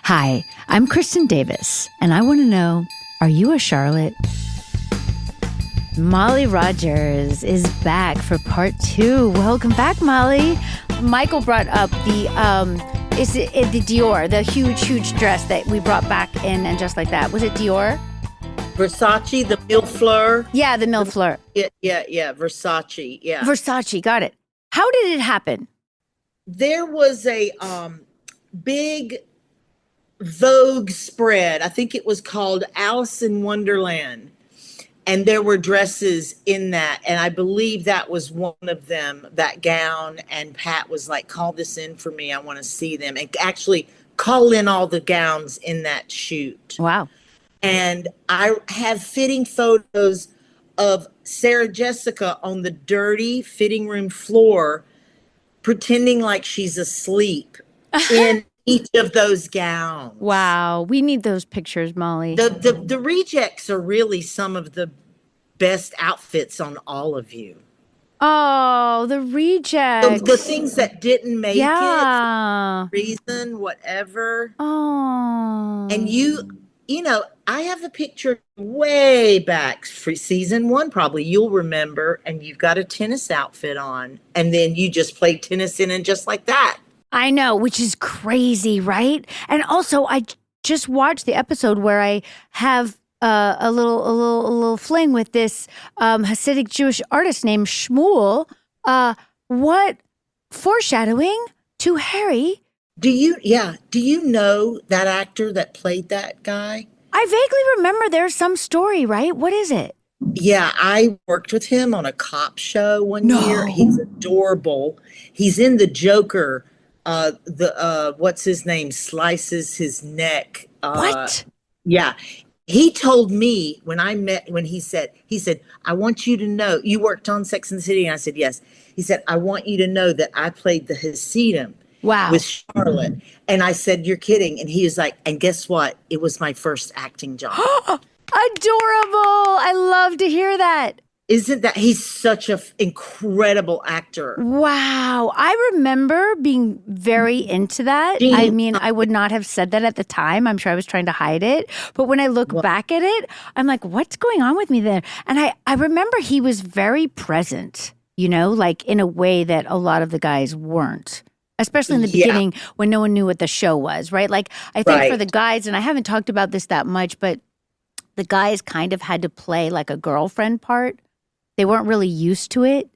Hi, I'm Kristin Davis, and I want to know, are you a Charlotte? Molly Rogers is back for part 2. Welcome back, Molly. Michael brought up the Dior, the huge dress that we brought back in and just like that. Was it Dior? Versace, the Mille Fleur. Yeah, the Mille Fleur. Yeah, Versace, yeah. Versace, got it. How did it happen? There was a big Vogue spread. I think it was called Alice in Wonderland. And there were dresses in that. And I believe that was one of them, that gown. And Pat was like, call this in for me. I want to see them. And actually call in all the gowns in that shoot. Wow. And I have fitting photos of Sarah Jessica on the dirty fitting room floor, pretending like she's asleep in each of those gowns. Wow. We need those pictures, Molly. The rejects are really some of the best outfits on all of you. Oh, the rejects. The things that didn't make yeah. it, reason, whatever. Oh. And you know, I have a picture way back for season 1, probably you'll remember, and you've got a tennis outfit on, and then you just played tennis in and just like that. I know, which is crazy, right? And also, I just watched the episode where I have a little fling with this Hasidic Jewish artist named Shmuel. What foreshadowing to Harry? Do you know that actor that played that guy? I vaguely remember there's some story, right? What is it? Yeah, I worked with him on a cop show one year. He's adorable. He's in The Joker. What's his name? Slices his neck. What? Yeah. He told me when he said, I want you to know, you worked on Sex and the City. And I said, yes. He said, I want you to know that I played the Hasidim. Wow. With Charlotte. And I said, you're kidding. And he was like, and guess what? It was my first acting job. Adorable. I love to hear that. Isn't that, he's such an incredible actor. Wow. I remember being very into that. I mean, I would not have said that at the time. I'm sure I was trying to hide it. But when I look back at it, I'm like, what's going on with me there? And I remember he was very present, you know, like in a way that a lot of the guys weren't. Especially in the beginning when no one knew what the show was, right? Like, I think for the guys, and I haven't talked about this that much, but the guys kind of had to play like a girlfriend part. They weren't really used to it.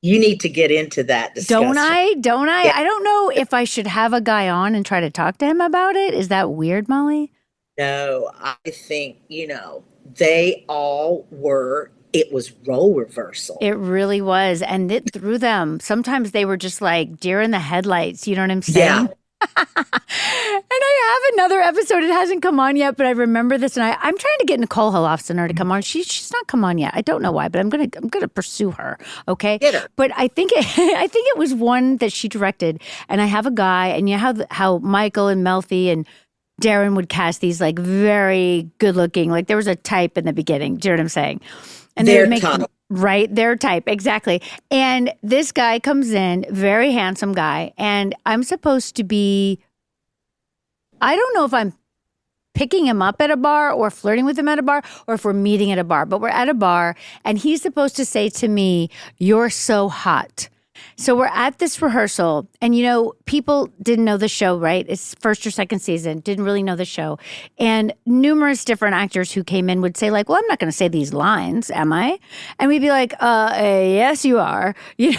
You need to get into that discussion. Don't I? Yeah. I don't know if I should have a guy on and try to talk to him about it. Is that weird, Molly? No, I think, they all were. It was role reversal. It really was. And it threw them. Sometimes they were just like deer in the headlights. You know what I'm saying? Yeah. And I have another episode. It hasn't come on yet, but I remember this. And I'm trying to get Nicole Holofcener to come on. She's not come on yet. I don't know why, but I'm gonna pursue her. Okay. Get her. But I think it was one that she directed. And I have a guy, and you know how Michael and Melfi and Darren would cast these like very good looking, like there was a type in the beginning. Do you know what I'm saying? And they would make their type, exactly. And this guy comes in, very handsome guy, and I'm supposed to be, I don't know if I'm picking him up at a bar or flirting with him at a bar or if we're meeting at a bar, but we're at a bar and he's supposed to say to me, "You're so hot." So we're at this rehearsal, and people didn't know the show, right? It's first or second season, didn't really know the show. And numerous different actors who came in would say like, well, I'm not going to say these lines, am I? And we'd be like, yes, you are. We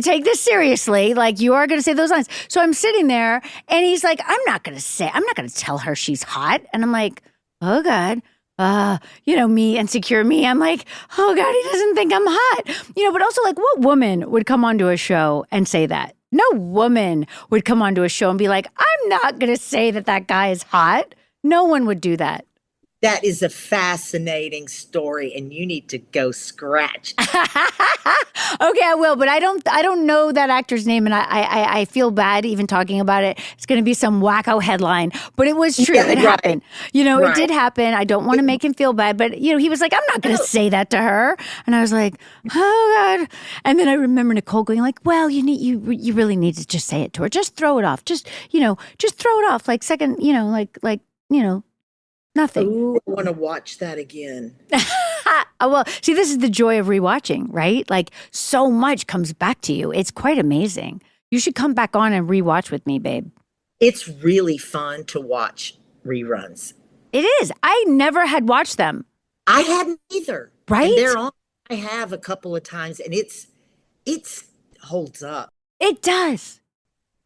take this seriously. Like, you are going to say those lines. So I'm sitting there, and he's like, I'm not going to tell her she's hot. And I'm like, oh, God. Me, insecure me. I'm like, oh God, he doesn't think I'm hot. But also like, what woman would come onto a show and say that? No woman would come onto a show and be like, I'm not going to say that guy is hot. No one would do that. That is a fascinating story, and you need to go scratch. Okay, I will, but I don't know that actor's name, and I feel bad even talking about it. It's going to be some wacko headline, but it was true. Yeah, It happened. It Right. did happen. I don't want to make him feel bad, but he was like, "I'm not going to say that to her," and I was like, "Oh God!" And then I remember Nicole going like, "Well, you really need to just say it to her. Just throw it off. Just throw it off like second, nothing." Ooh, I want to watch that again. Well, see, this is the joy of rewatching, right? Like so much comes back to you. It's quite amazing. You should come back on and rewatch with me, babe. It's really fun to watch reruns. It is. I never had watched them. I hadn't either. Right? And they're on. I have a couple of times, and it's holds up. It does.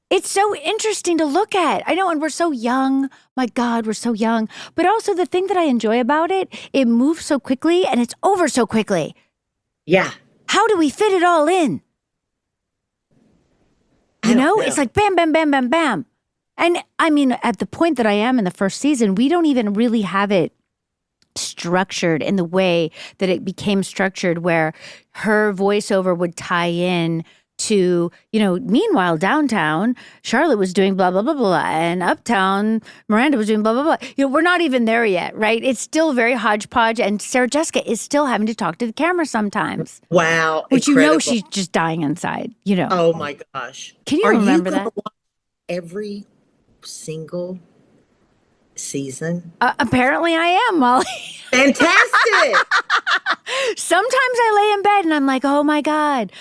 It's so interesting to look at. I know, and we're so young. My God, we're so young. But also the thing that I enjoy about it, it moves so quickly and it's over so quickly. Yeah. How do we fit it all in? I don't know. It's like bam, bam, bam, bam, bam. And I mean, at the point that I am in the first season, we don't even really have it structured in the way that it became structured, where her voiceover would tie in to, meanwhile, downtown, Charlotte was doing blah, blah, blah, blah, and uptown, Miranda was doing blah, blah, blah. We're not even there yet, right? It's still very hodgepodge, and Sarah Jessica is still having to talk to the camera sometimes. Wow. Which incredible. she's just dying inside, Oh my gosh. Can you Are remember you gonna that? watch every single season? Apparently I am, Molly. Fantastic. Sometimes I lay in bed and I'm like, oh my God,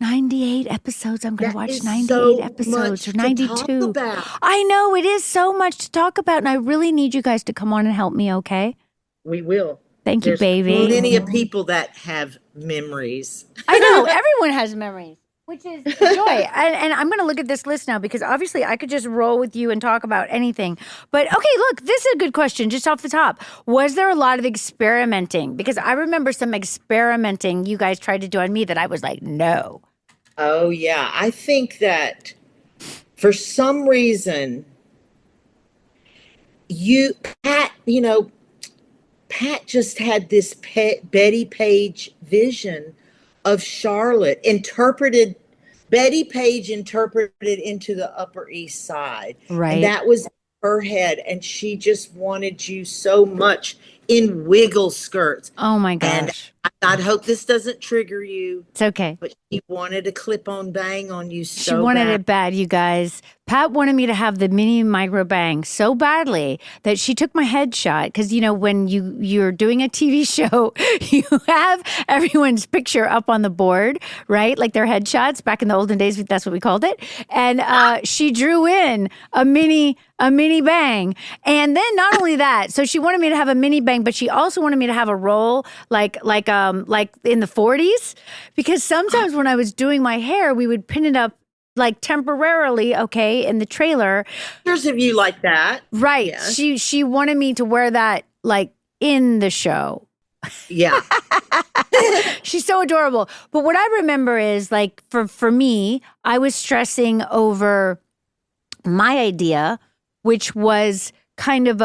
98 episodes. I'm going to That watch is 98 so episodes much or to 92. talk about. I know, it is so much to talk about. And I really need you guys to come on and help me, okay? We will. Thank you, There's baby. plenty of people that have memories. I know, everyone has memories, which is a joy. And I'm going to look at this list now because obviously I could just roll with you and talk about anything. But okay, look, this is a good question just off the top. Was there a lot of experimenting? Because I remember some experimenting you guys tried to do on me that I was like, no. Oh yeah. I think that for some reason Pat just had this Betty Page vision of Charlotte Betty Page interpreted into the Upper East Side. Right. And that was her head. And she just wanted you so much in wiggle skirts. Oh my And gosh. I hope this doesn't trigger you, It's okay. but she wanted a clip-on bang on you so She wanted bad. it bad, you guys. Pat wanted me to have the mini micro bang so badly that she took my headshot. Because, when you're doing a TV show, you have everyone's picture up on the board, right? Like their headshots back in the olden days, that's what we called it. And she drew in a mini bang. And then not only that, so she wanted me to have a mini bang, but she also wanted me to have a roll like in the 40s. Because sometimes when I was doing my hair, we would pin it up like temporarily, okay, in the trailer. Pictures of you like that. Right. Yes. She wanted me to wear that like in the show. Yeah. She's so adorable. But what I remember is like for me, I was stressing over my idea, which was kind of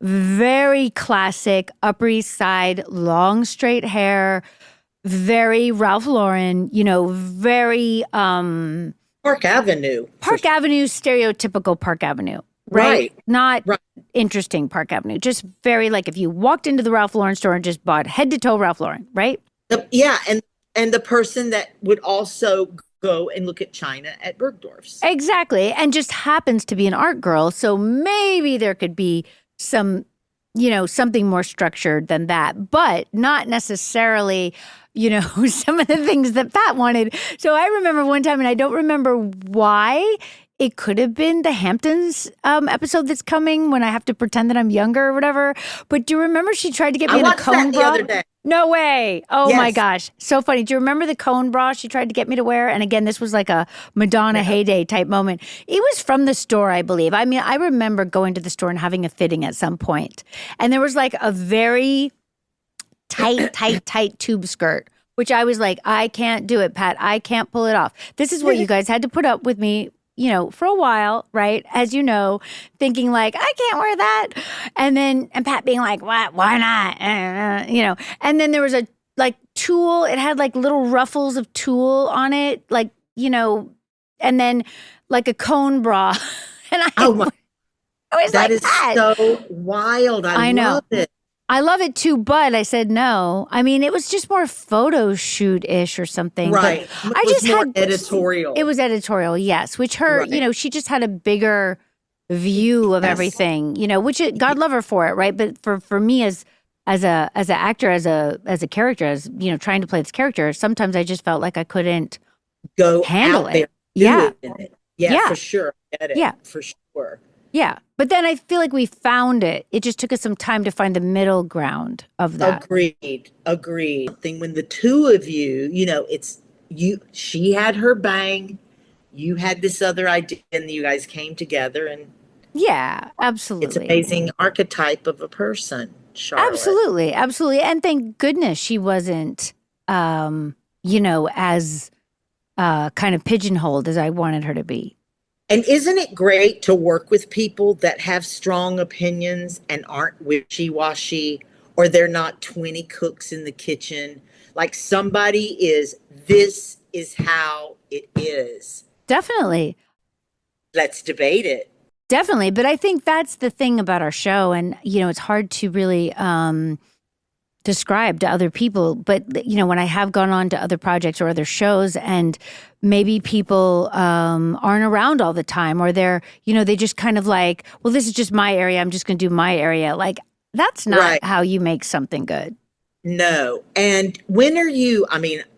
very classic Upper East Side, long straight hair, very Ralph Lauren, very Park Avenue. stereotypical Park Avenue, right? Not interesting Park Avenue, just very like if you walked into the Ralph Lauren store and just bought head to toe Ralph Lauren, right? Yeah, and the person that would also go and look at China at Bergdorf's. Exactly. And just happens to be an art girl. So maybe there could be some, something more structured than that, but not necessarily, some of the things that Pat wanted. So I remember one time, and I don't remember why. It could have been the Hamptons episode that's coming when I have to pretend that I'm younger or whatever. But do you remember she tried to get me in a cone bra? The other day. No way. Oh Yes. my gosh. So funny. Do you remember the cone bra she tried to get me to wear? And again, this was like a Madonna heyday type moment. It was from the store, I believe. I mean, I remember going to the store and having a fitting at some point. And there was like a very tight tube skirt, which I was like, I can't do it, Pat. I can't pull it off. This is what you guys had to put up with me, for a while, right? As you know, thinking like, I can't wear that. And Pat being like, what? Why not? And then there was a like tulle. It had like little ruffles of tulle on it, like, and then like a cone bra. And Oh my, I was that like, is Pat. so wild. I know. love it. I love it too, but I said no. I mean, it was just more photo shoot-ish or something. Right. But It I was just more had editorial. It was editorial, yes. Which her, Right. she just had a bigger view of Yes. everything. God love her for it, right? But for me as an actor, as a character, as trying to play this character, sometimes I just felt like I couldn't Go handle out there, it. do Yeah, it. Yeah, yeah, for sure. Get it. yeah. For sure. Yeah. But then I feel like we found it. It just took us some time to find the middle ground of that. Agreed. Thing when the two of you, it's she had her bang, you had this other idea, and you guys came together, and Yeah, it's absolutely. amazing archetype of a person, Charlotte. Absolutely. Absolutely. And thank goodness she wasn't, as kind of pigeonholed as I wanted her to be. And isn't it great to work with people that have strong opinions and aren't wishy-washy, or they're not 20 cooks in the kitchen? Like this is how it is. Definitely. Let's debate it. Definitely. But I think that's the thing about our show. And, it's hard to really describe to other people. But, when I have gone on to other projects or other shows, and maybe people aren't around all the time, or they're, they just kind of like, well, this is just my area. I'm just going to do my area. Like, that's not Right. how you make something good. No. And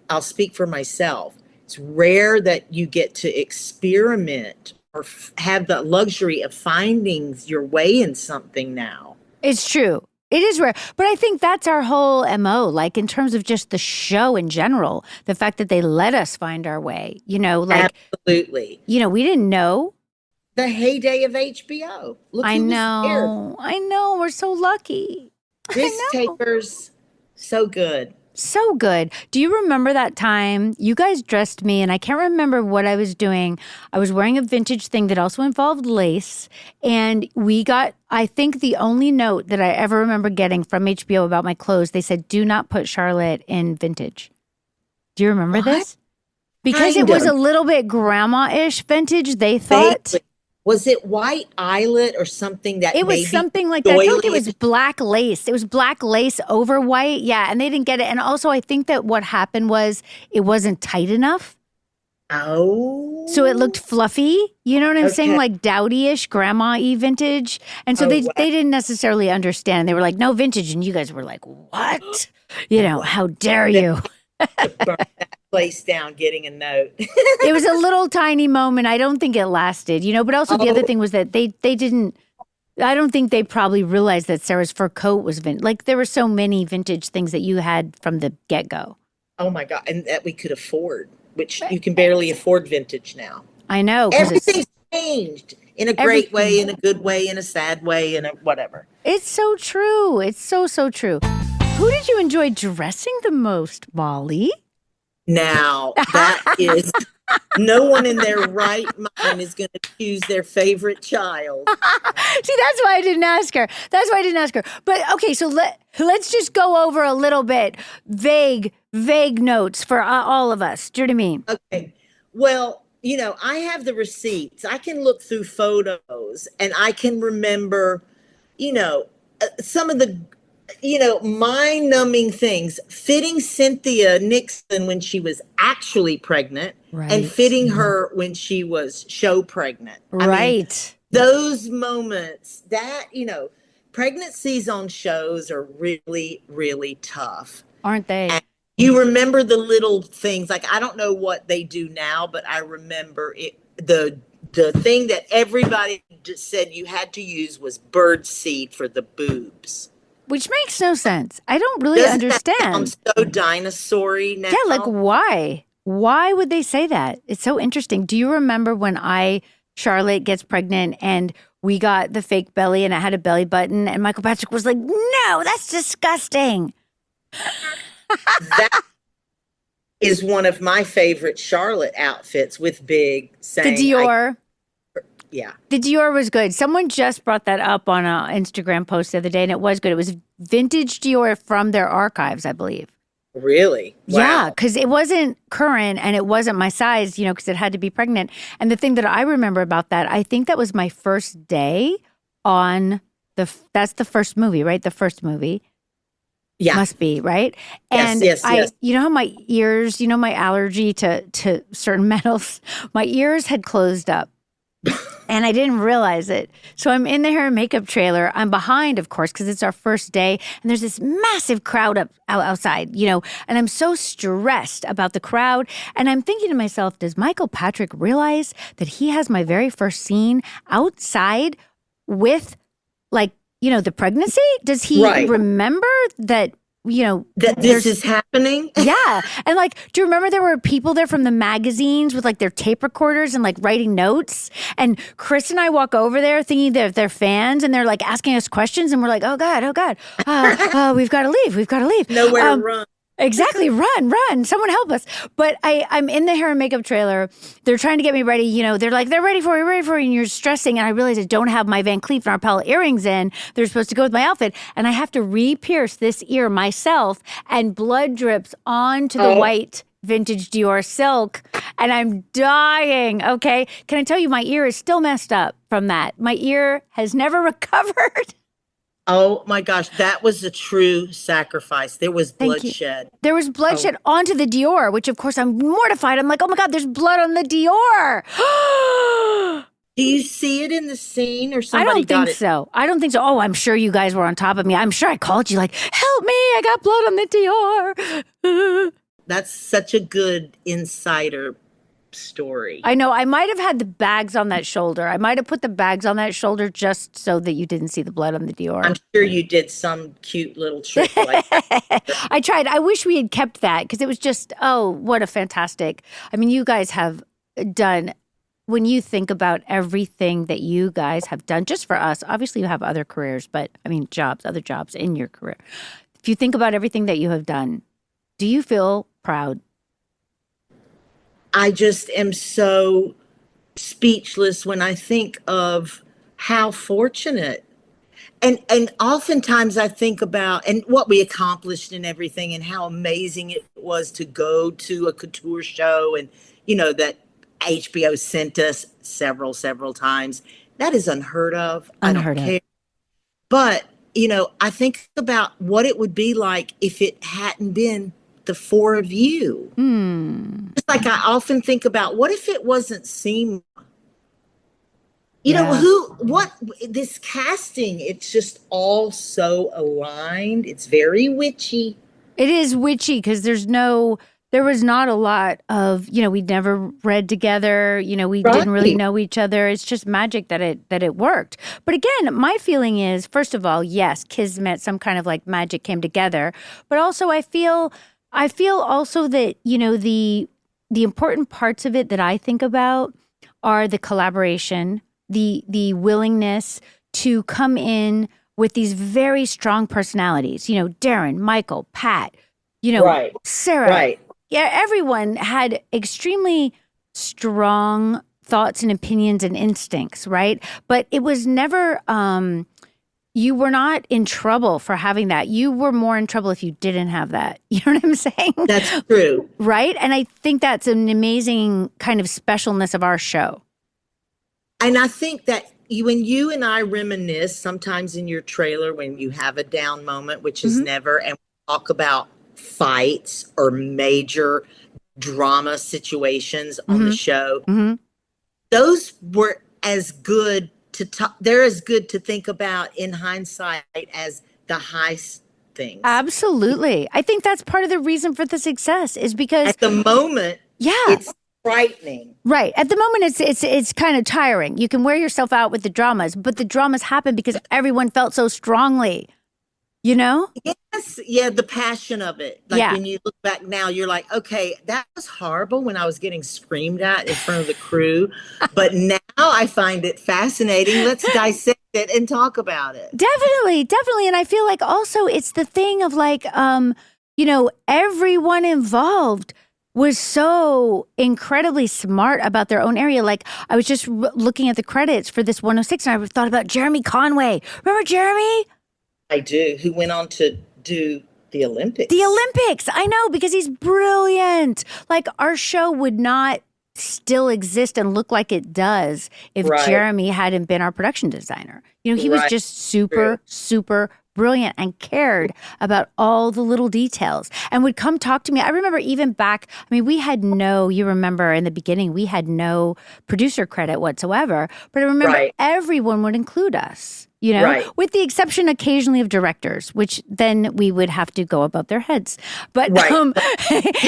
I'll speak for myself. It's rare that you get to experiment or have the luxury of finding your way in something now. It's true. It is rare. But I think that's our whole MO, like in terms of just the show in general, the fact that they let us find our way, Absolutely. We didn't know. The heyday of HBO. Look I who was know. I know. We're so lucky. there. Risk takers. So good. So good. Do you remember that time you guys dressed me, and I can't remember what I was doing. I was wearing a vintage thing that also involved lace, and we got, I think, the only note that I ever remember getting from HBO about my clothes. They said, do not put Charlotte in vintage. Do you remember What? this? Because it Kind was of. a little bit grandma-ish vintage, they thought. Vaguely. Was it white eyelet or something that It was maybe something like that. I feel like it doily- was black lace. It was black lace over white. Yeah. And they didn't get it. And also, I think that what happened was it wasn't tight enough. Oh. So it looked fluffy. You know what I'm saying? Okay. Like dowdy-ish, grandma-y vintage. And so Oh, they wow. they didn't necessarily understand. They were like, no vintage. And you guys were like, what? How dare you? Burn that place down getting a note. It was a little tiny moment. I don't think it lasted, but also the other Oh. thing was that they didn't, I don't think they probably realized that Sarah's fur coat was vintage. Like there were so many vintage things that you had from the get-go. Oh my God. And that we could afford, which you can barely afford vintage now. I know. 'Cause Everything's changed in a great way, Everything. in a good way, in a sad way, in a whatever. It's so true. It's so, so true. Who did you enjoy dressing the most, Molly? Now, that is no one in their right mind is going to choose their favorite child. See, that's why I didn't ask her. But okay, so let's just go over a little bit vague notes for all of us. Do you know what I mean? Okay. Well, I have the receipts. I can look through photos and I can remember, some of the, mind-numbing things. Fitting Cynthia Nixon when she was actually pregnant Right. and fitting her when she was show pregnant. I mean, Right. those moments that, pregnancies on shows are really, really tough. Aren't they? And you remember the little things, like I don't know what they do now, but I remember it. The thing that everybody just said you had to use was bird seed for the boobs. Which makes no sense. I don't really Doesn't that understand. sound so dinosaur-y now? Yeah, like why? Why would they say that? It's so interesting. Do you remember when Charlotte gets pregnant and we got the fake belly and it had a belly button and Michael Patrick was like, no, that's disgusting. That is one of my favorite Charlotte outfits with Big The saying, Dior. Yeah. The Dior was good. Someone just brought that up on an Instagram post the other day, and it was good. It was vintage Dior from their archives, I believe. Really? Yeah, Wow. because it wasn't current and it wasn't my size, because it had to be pregnant. And the thing that I remember about that, I think that was my first day on that's the first movie, right? The first movie. Yeah. Must be, right? And Yes. you know how my ears, my allergy to certain metals, my ears had closed up. And I didn't realize it. So I'm in the hair and makeup trailer. I'm behind, of course, because it's our first day. And there's this massive crowd outside, and I'm so stressed about the crowd. And I'm thinking to myself, does Michael Patrick realize that he has my very first scene outside with, the pregnancy? Does he remember that? That this is happening? Yeah. And do you remember there were people there from the magazines with their tape recorders and writing notes? And Chris and I walk over there thinking that they're fans and they're asking us questions. And we're like, oh God. We've got to leave. We've got to leave. Nowhere to run. Exactly. Run. Someone help us. But I'm in the hair and makeup trailer. They're trying to get me ready. They're like, they're ready for you. And you're stressing. And I realize I don't have my Van Cleef and Arpels earrings in. They're supposed to go with my outfit. And I have to re-pierce this ear myself. And blood drips onto the white vintage Dior silk. And I'm dying. Okay. Can I tell you, my ear is still messed up from that. My ear has never recovered. Oh my gosh, that was a true sacrifice. There was bloodshed. There was bloodshed onto the Dior, which of course I'm mortified. I'm like, oh my God, there's blood on the Dior. Do you see it in the scene or somebody I don't think so. Oh, I'm sure you guys were on top of me. I'm sure I called you help me, I got blood on the Dior. That's such a good insider story. I know. I might have had the bags on that shoulder. I might have put the bags on that shoulder just so that you didn't see the blood on the Dior. I'm sure you did some cute little trick like that. I tried. I wish we had kept that because it was just, what a fantastic. I mean, you guys have done, when you think about everything that you guys have done just for us, obviously you have other careers, but other jobs in your career. If you think about everything that you have done, do you feel proud? I just am so speechless when I think of how fortunate. And oftentimes I think about and what we accomplished and everything and how amazing it was to go to a couture show and, that HBO sent us several times. That is unheard of. I don't care. But, I think about what it would be like if it hadn't been the four of you. It's I often think about what if it wasn't Seema? This casting, it's just all so aligned. It's very witchy. It is witchy because there was not a lot of, we'd never read together, we didn't really know each other. It's just magic that it worked. But again, my feeling is, first of all, yes, kismet, some kind of magic came together. But also I feel also that, the important parts of it that I think about are the collaboration, the willingness to come in with these very strong personalities, Darren, Michael, Pat, Sarah. Right. Yeah, everyone had extremely strong thoughts and opinions and instincts, right? But it was never you were not in trouble for having that. You were more in trouble if you didn't have that. You know what I'm saying? That's true. Right? And I think that's an amazing kind of specialness of our show. And I think that when you and I reminisce, sometimes in your trailer, when you have a down moment, which is never, and we talk about fights or major drama situations on the show, those were as good they're as good to think about in hindsight as the high things. Absolutely. I think that's part of the reason for the success is because at the moment, it's frightening. Right. At the moment, it's kind of tiring. You can wear yourself out with the dramas, but the dramas happen because everyone felt so strongly. Yes. Yeah. The passion of it. When you look back now, you're like, okay, that was horrible when I was getting screamed at in front of the crew. But now I find it fascinating. Let's dissect it and talk about it. Definitely. And I feel like also it's the thing of everyone involved was so incredibly smart about their own area. Like, I was just looking at the credits for this 106, and I thought about Jeremy Conway. Remember Jeremy? I do. Who went on to do the Olympics. The Olympics. I know, because he's brilliant. Like, our show would not still exist and look like it does if Jeremy hadn't been our production designer. You know, he was just super brilliant and cared about all the little details and would come talk to me. I remember even back, I mean, you remember in the beginning, we had no producer credit whatsoever, but I remember everyone would include us. You know, with the exception occasionally of directors, which then we would have to go above their heads. But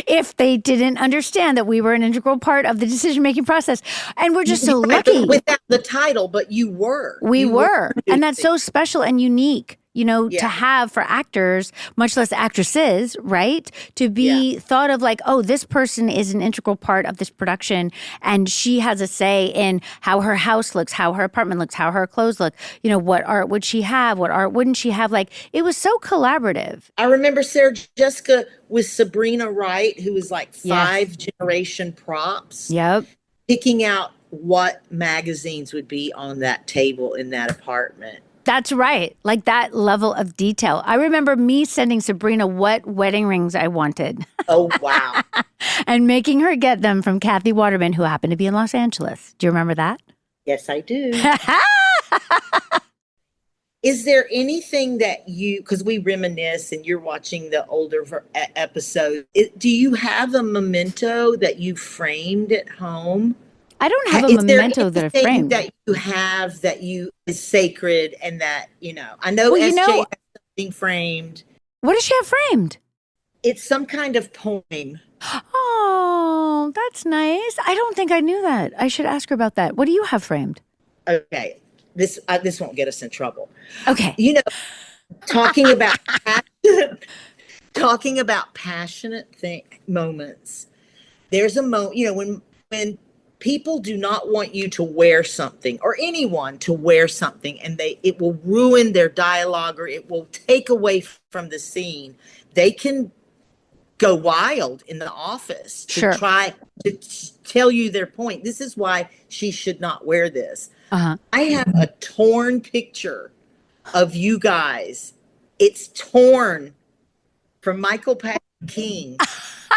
if they didn't understand that we were an integral part of the decision-making process, and we're just so lucky. Without the title, but you were. We were. And that's so special and unique. You know, to have for actors, much less actresses, right? To be thought of like, oh, this person is an integral part of this production, and she has a say in how her house looks, how her apartment looks, how her clothes look. You know, what art would she have? What art wouldn't she have? Like, it was so collaborative. I remember Sarah Jessica with Sabrina Wright, who was like 5 generation props. Yep. Picking out what magazines would be on that table in that apartment. That's right. Like that level of detail. I remember me sending Sabrina what wedding rings I wanted. Oh, wow. And making her get them from Kathy Waterman, who happened to be in Los Angeles. Do you remember that? Yes, I do. Is there anything that because we reminisce and you're watching the older episode, do you have a memento that you framed at home? I don't have a memento that I framed. That you have that is sacred and that, you know, I know SJ has something framed. What does she have framed? It's some kind of poem. Oh, that's nice. I don't think I knew that. I should ask her about that. What do you have framed? Okay. This won't get us in trouble. Okay. You know, talking about passionate moments. There's a moment, you know, when people do not want you to wear something or anyone to wear something and it will ruin their dialogue or it will take away from the scene. They can go wild in the office to try to tell you their point. This is why she should not wear this. I have a torn picture of you guys. It's torn from Michael Patton King.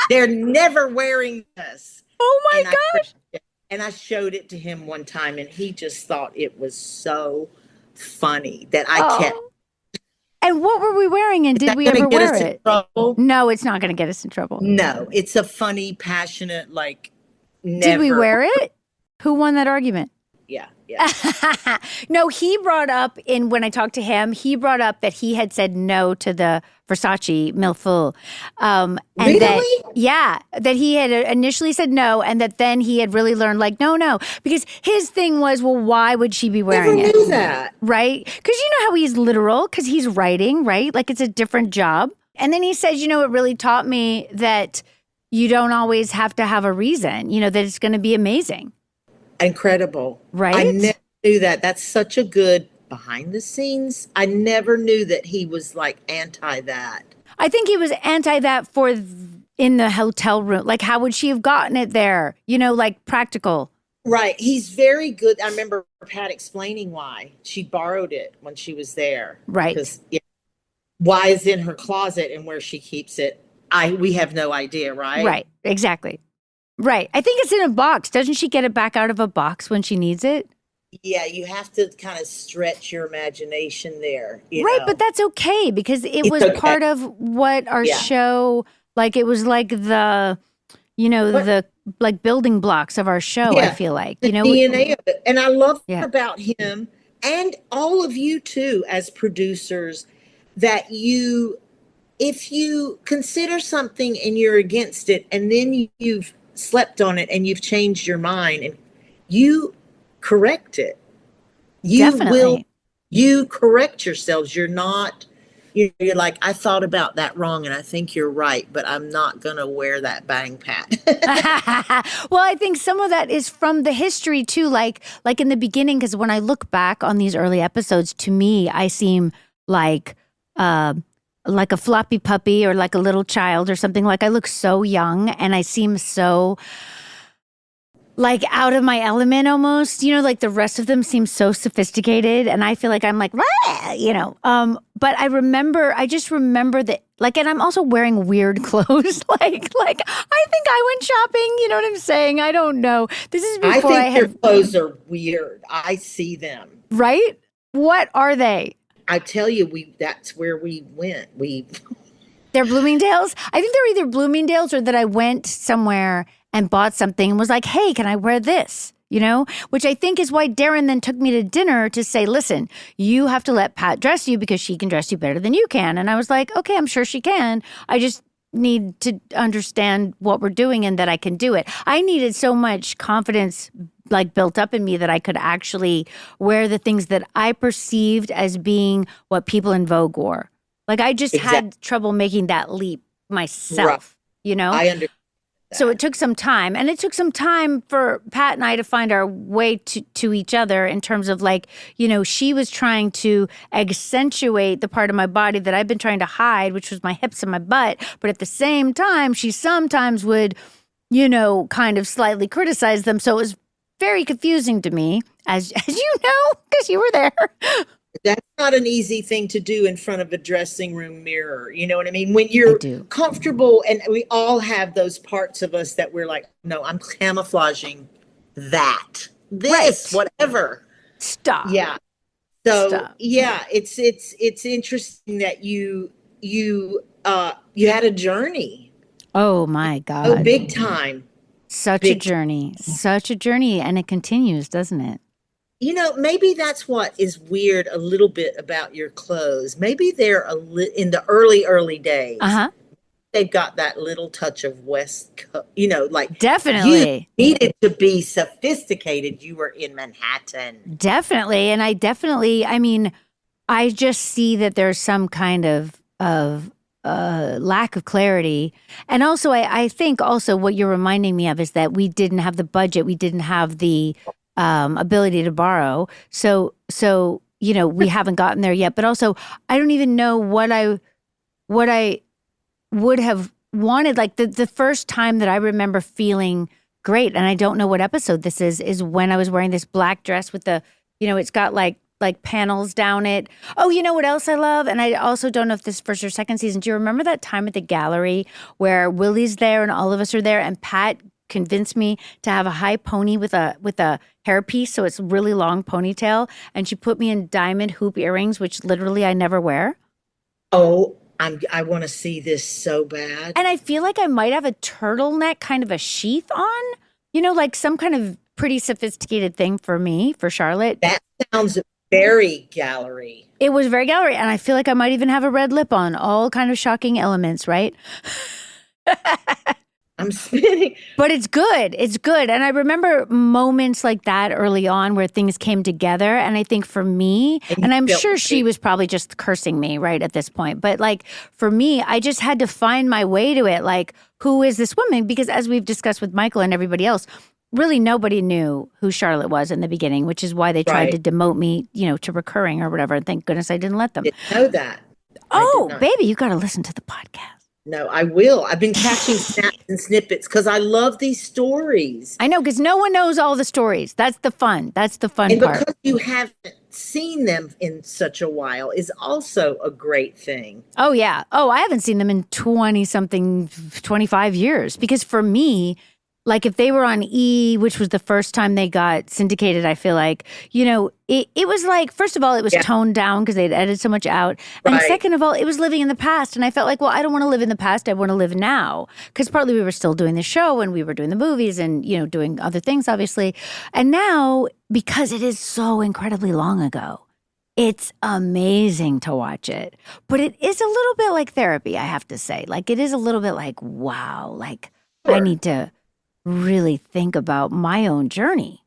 They're never wearing this. Oh my gosh. And I showed it to him one time, and he just thought it was so funny that I kept. And what were we wearing, and did we ever wear it? No, it's not going to get us in trouble. No, it's a funny, passionate, like, never. Did we wear it? Who won that argument? Yeah. No, he brought up when I talked to him, he brought up that he had said no to the Versace Milful. And really? That he had initially said no, and that then he had really learned like, no. Because his thing was, well, why would she be wearing it? Never knew that. Right? Because you know how he's literal, because he's writing, right? Like it's a different job. And then he says, you know, it really taught me that you don't always have to have a reason, you know, that it's going to be amazing. Incredible. Right? I never knew that. That's such a good behind the scenes. I never knew that he was like anti that. I think he was anti that in the hotel room. Like, how would she have gotten it there? You know, like practical. Right. He's very good. I remember Pat explaining why she borrowed it when she was there. Right. Because why is in her closet and where she keeps it. We have no idea. Right. Right. Exactly. Right. I think it's in a box. Doesn't she get it back out of a box when she needs it? Yeah, you have to kind of stretch your imagination there. Right, but that's okay because it was part of what our show, like it was like the, you know, the like building blocks of our show, I feel like. The you know, DNA of it. And I love about him and all of you too as producers that if you consider something and you're against it and then you've slept on it and you've changed your mind and you correct it. You correct yourselves. You're not, you're like, I thought about that wrong and I think you're right, but I'm not going to wear that bang pat. Well, I think some of that is from the history too, like in the beginning, because when I look back on these early episodes, to me, I seem like like a floppy puppy or like a little child or something. Like I look so young and I seem so like out of my element almost, like the rest of them seem so sophisticated and I feel like I'm like, but I just remember that like, and I'm also wearing weird clothes. like I think I went shopping, you know what I'm saying? I don't know. This is before I think your clothes are weird. I see them. Right? What are they? I tell you, that's where we went. They're Bloomingdale's? I think they're either Bloomingdale's or that I went somewhere and bought something and was like, hey, can I wear this? Which I think is why Darren then took me to dinner to say, listen, you have to let Pat dress you because she can dress you better than you can. And I was like, okay, I'm sure she can. I just need to understand what we're doing and that I can do it. I needed so much confidence like built up in me that I could actually wear the things that I perceived as being what people in Vogue wore. Like I just had trouble making that leap myself, I understand. So it took some time, and it took some time for Pat and I to find our way to each other in terms of like, she was trying to accentuate the part of my body that I've been trying to hide, which was my hips and my butt. But at the same time, she sometimes would, kind of slightly criticize them. So it was very confusing to me, as you know, because you were there. That's not an easy thing to do in front of a dressing room mirror. You know what I mean? When you're comfortable, and we all have those parts of us that we're like, no, I'm camouflaging this, whatever. Stop. Yeah. So yeah, it's interesting that you had a journey. Oh my God. Oh, big time. Such a journey, and it continues, doesn't it? Maybe that's what is weird a little bit about your clothes. Maybe they're in the early days. They've got that little touch of West Coast, like definitely you needed to be sophisticated. You were in Manhattan. Definitely. And I just see that there's some kind of lack of clarity. And also, I think also what you're reminding me of is that we didn't have the budget. We didn't have the ability to borrow. So, we haven't gotten there yet, but also I don't even know what I would have wanted. Like the first time that I remember feeling great, and I don't know what episode this is when I was wearing this black dress with the, it's got like panels down it. Oh, you know what else I love? And I also don't know if this is first or second season. Do you remember that time at the gallery where Willie's there and all of us are there and Pat convinced me to have a high pony with a hairpiece, so it's really long ponytail, and she put me in diamond hoop earrings, which literally I never wear. Oh, I want to see this so bad. And I feel like I might have a turtleneck, kind of a sheath on, like some kind of pretty sophisticated thing for me, for Charlotte. That sounds very gallery. It was very gallery, and I feel like I might even have a red lip on. All kind of shocking elements, right? I'm spinning. But it's good. It's good. And I remember moments like that early on where things came together. And I think for me, and I'm sure she was probably just cursing me right at this point. But like for me, I just had to find my way to it. Like, who is this woman? Because as we've discussed with Michael and everybody else, really nobody knew who Charlotte was in the beginning, which is why they tried to demote me, to recurring or whatever. And thank goodness I didn't let them. Didn't know that. Oh, baby, you got to listen to the podcast. No, I will. I've been catching snaps and snippets because I love these stories. I know, because no one knows all the stories. That's the fun. That's the fun part. And because you haven't seen them in such a while is also a great thing. Oh, yeah. Oh, I haven't seen them in 20-something, 25 years. Because for me, like if they were on E, which was the first time they got syndicated, I feel like, it was like, first of all, it was toned down because they'd edited so much out. And second of all, it was living in the past. And I felt like, well, I don't want to live in the past. I want to live now. Because partly we were still doing the show and we were doing the movies and, doing other things, obviously. And now, because it is so incredibly long ago, it's amazing to watch it. But it is a little bit like therapy, I have to say. Like, it is a little bit like, wow, like I need to really think about my own journey.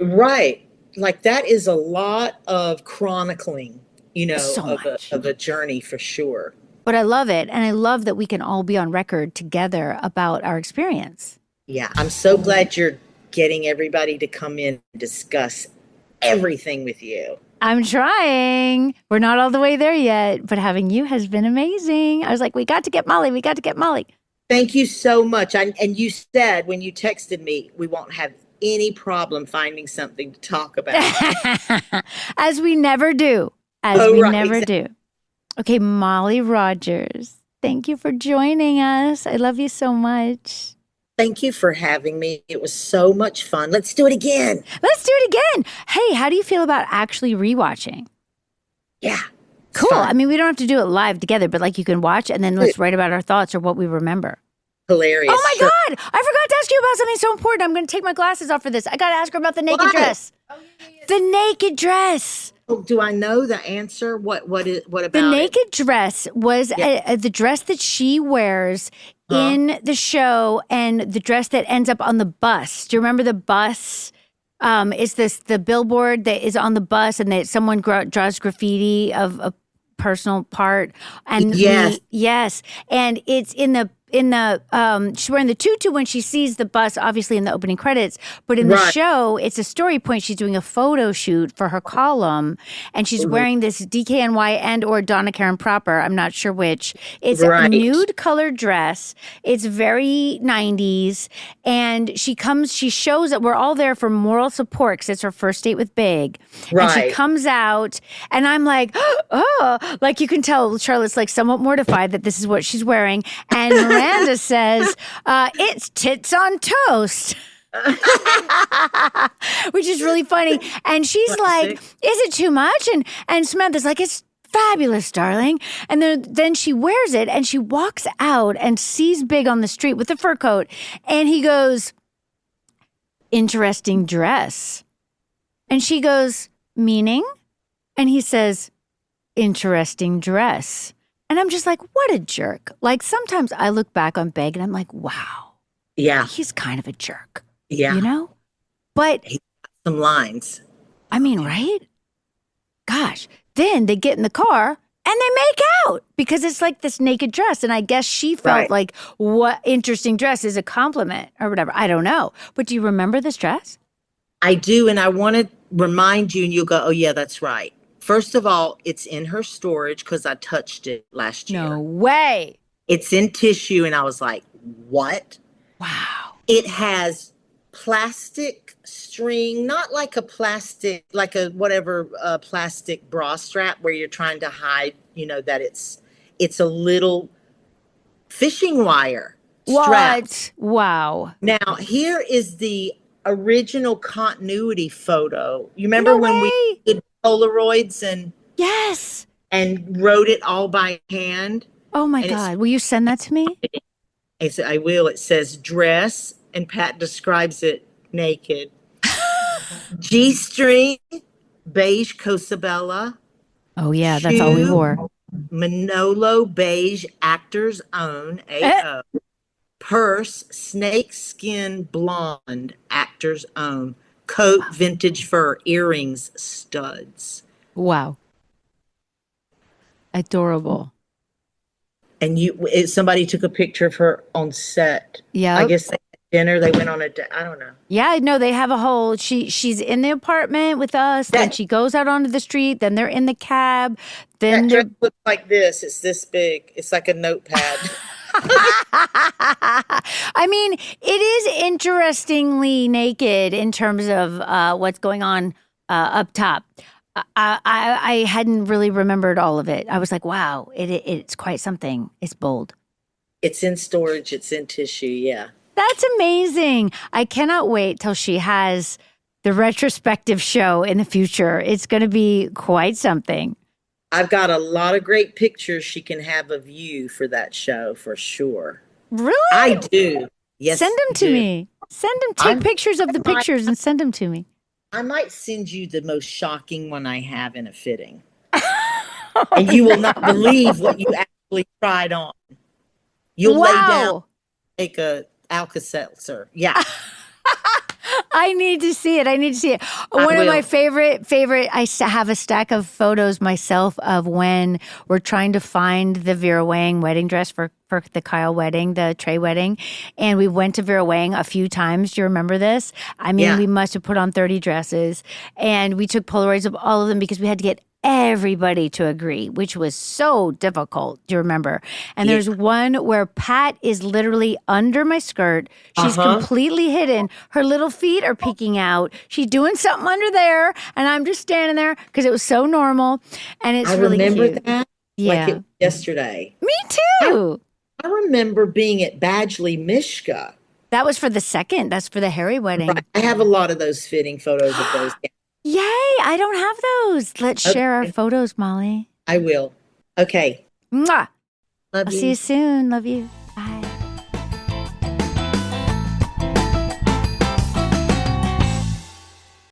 Right. Like that is a lot of chronicling, of a journey for sure. But I love it. And I love that we can all be on record together about our experience. Yeah. I'm so glad you're getting everybody to come in and discuss everything with you. I'm trying. We're not all the way there yet, but having you has been amazing. I was like, we got to get Molly. We got to get Molly. Thank you so much. And you said when you texted me, we won't have any problem finding something to talk about. As we never do. Never do. Okay, Molly Rogers, thank you for joining us. I love you so much. Thank you for having me. It was so much fun. Let's do it again. Let's do it again. Hey, how do you feel about actually rewatching? Yeah. Cool. Fun. I mean, we don't have to do it live together, but like you can watch and then let's write about our thoughts or what we remember. Hilarious. Oh my God. I forgot to ask you about something so important. I'm going to take my glasses off for this. I got to ask her about the naked dress. Oh, yeah. The naked dress. Oh, do I know the answer? What about the naked dress was the dress that she wears in the show and the dress that ends up on the bus. Do you remember the bus? Is this the billboard that is on the bus and that someone draws graffiti of a personal part? And yes. And it's in the she's wearing the tutu when she sees the bus, obviously in the opening credits, but in the show, it's a story point. She's doing a photo shoot for her column, and she's wearing this DKNY and or Donna Karan proper. I'm not sure which. It's a nude colored dress. It's very 90s, and she shows that we're all there for moral support because it's her first date with Big. And she comes out, and I'm like, oh, like you can tell Charlotte's like somewhat mortified that this is what she's wearing, and Miranda says, it's tits on toast. Which is really funny. And she's like, is it too much? And Samantha's like, it's fabulous, darling. And then she wears it and she walks out and sees Big on the street with the fur coat. And he goes, interesting dress. And she goes, meaning? And he says, interesting dress. And I'm just like, what a jerk. Like, sometimes I look back on Big and I'm like, wow. Yeah. He's kind of a jerk. Yeah. You know? But he got some lines. I mean, right? Gosh. Then they get in the car and they make out because it's like this naked dress. And I guess she felt like, what interesting dress is a compliment or whatever. I don't know. But do you remember this dress? I do. And I want to remind you, and you'll go, oh, yeah, that's right. First of all, it's in her storage because I touched it last year. No way. It's in tissue, and I was like, what? Wow. It has plastic string, not like a plastic, like a whatever plastic bra strap where you're trying to hide, that it's a little fishing wire strap. What? Wow. Now, here is the original continuity photo. You remember when we did Polaroids and wrote it all by hand? Oh my God. Will you send that to me? I said, I will. It says dress, and Pat describes it naked. G-string, beige Cosabella. Oh yeah, that's all we wore. Manolo beige actor's own, AO. Purse, snakeskin blonde, actor's own. Coat, vintage fur, earrings, studs. Wow. Adorable. And somebody took a picture of her on set. Yeah. I guess they had dinner. They went on I don't know. Yeah, no, they have a whole, she's in the apartment with us. Then she goes out onto the street. Then they're in the cab. Then that dress looks like this. It's this big. It's like a notepad. I mean, it is interestingly naked in terms of what's going on up top. I hadn't really remembered all of it. I was like, wow, it's quite something. It's bold. It's in storage. It's in tissue. Yeah. That's amazing. I cannot wait till she has the retrospective show in the future. It's going to be quite something. I've got a lot of great pictures she can have of you for that show for sure. Really? I do. Yes. Send them to me. Send them. Take pictures of the pictures and send them to me. I might send you the most shocking one I have in a fitting. And you will not believe what you actually tried on. You'll lay down, take a Alka-Seltzer. Yeah. I need to see it. I need to see it. One of my favorite, have a stack of photos myself of when we're trying to find the Vera Wang wedding dress for the Kyle wedding, the Trey wedding. And we went to Vera Wang a few times. Do you remember this? I mean, we must have put on 30 dresses. And we took Polaroids of all of them because we had to get everybody to agree, which was so difficult. Do you remember? And there's one where Pat is literally under my skirt. She's completely hidden. Her little feet are peeking out. She's doing something under there, and I'm just standing there because it was so normal. And it's really cute. I remember that like it was yesterday. Me too. I remember being at Badgley, Mishka. That was for the second. That's for the Harry wedding. Right. I have a lot of those fitting photos of those. Yay, I don't have those. Let's share our photos, Molly. I will. Okay. Mwah. Love I'll you. see you soon. Love you.